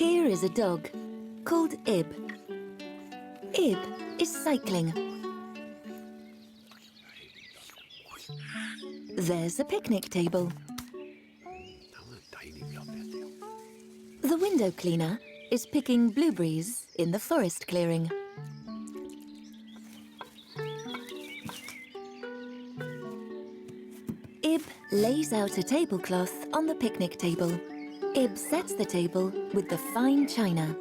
Here is a dog called Ib. Ib is cycling. There's a picnic table. The window cleaner is picking blueberries in the forest clearing. Ib lays out a tablecloth on the picnic table. Ib sets the table with the fine china.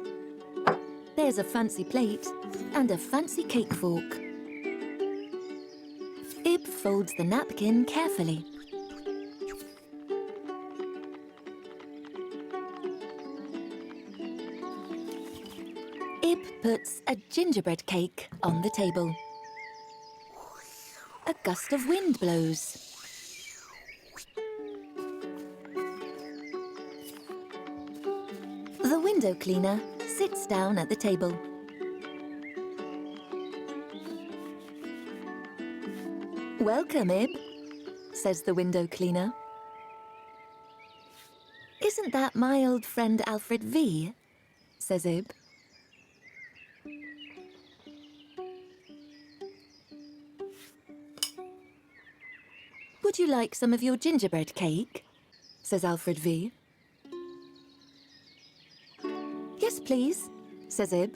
There's a fancy plate and a fancy cake fork. Ib folds the napkin carefully. Ib puts a gingerbread cake on the table. A gust of wind blows. The window cleaner sits down at the table. "Welcome, Ib," says the window cleaner. "Isn't that my old friend Alfred V?" says Ib. "Would you like some of your gingerbread cake?" says Alfred V. "Yes, please," says Ib.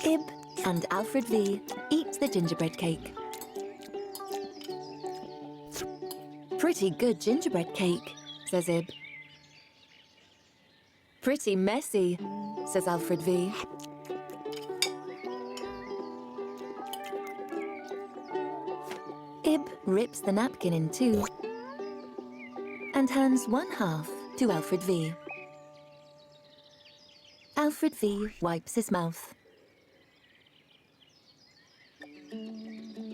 Ib and Alfred V eat the gingerbread cake. "Pretty good gingerbread cake," says Ib. "Pretty messy," says Alfred V. Ib rips the napkin in two and hands one half to Alfred V. Alfred V wipes his mouth.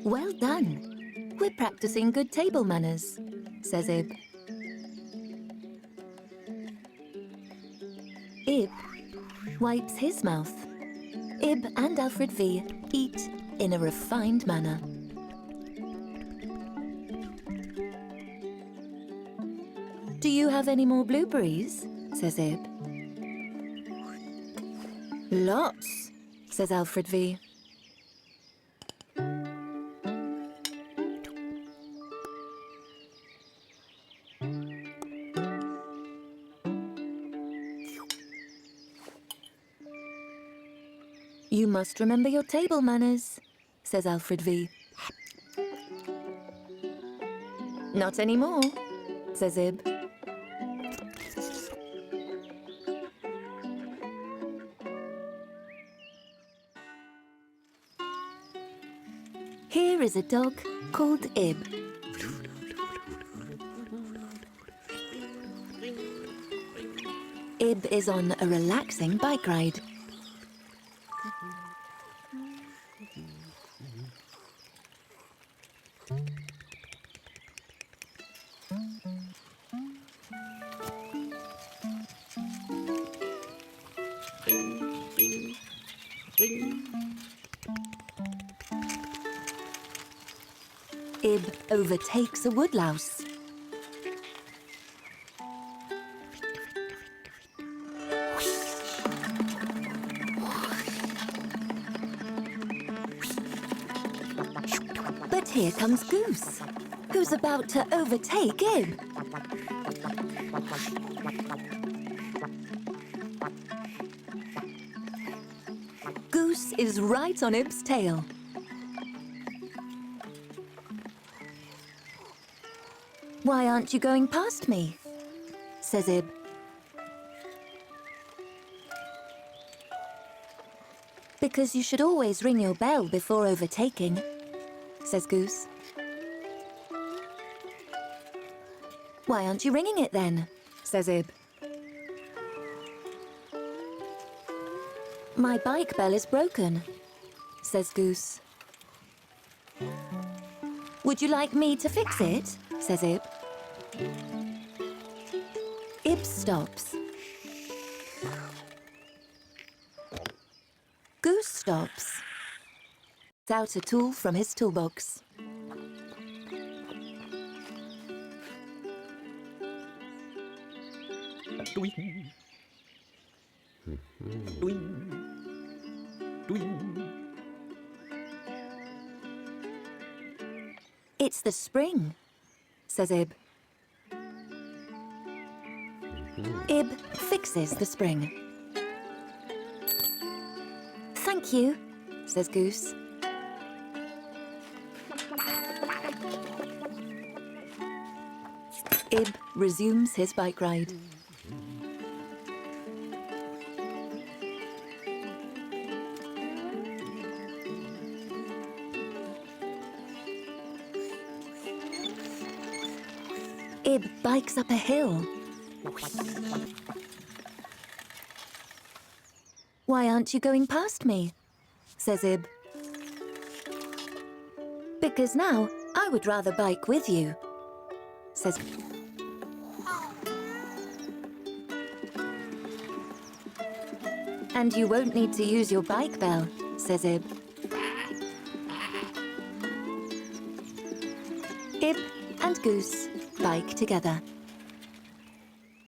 "Well done. We're practicing good table manners," says Ib. Ib wipes his mouth. Ib and Alfred V eat in a refined manner. "Do you have any more blueberries?" says Ib. "Lots," says Alfred V. "You must remember your table manners," says Alfred V. "Not anymore," says Ib. Here is a dog called Ib. Ib is on a relaxing bike ride. Ib overtakes a woodlouse. But here comes Goose, who's about to overtake Ib. Goose is right on Ib's tail. "Why aren't you going past me?" says Ib. "Because you should always ring your bell before overtaking," says Goose. "Why aren't you ringing it then?" says Ib. "My bike bell is broken," says Goose. "Would you like me to fix it?" says Ib. Ib stops. Goose stops. out a tool from his toolbox. Doing. Doing. Doing. It's the spring, says Ib. Ib fixes the spring. Thank you, says Goose. Ib resumes his bike ride. Ib bikes up a hill. Why aren't you going past me? Says Ib. Because now I would rather bike with you, says. And you won't need to use your bike bell, says Ib. Ib and Goose bike together.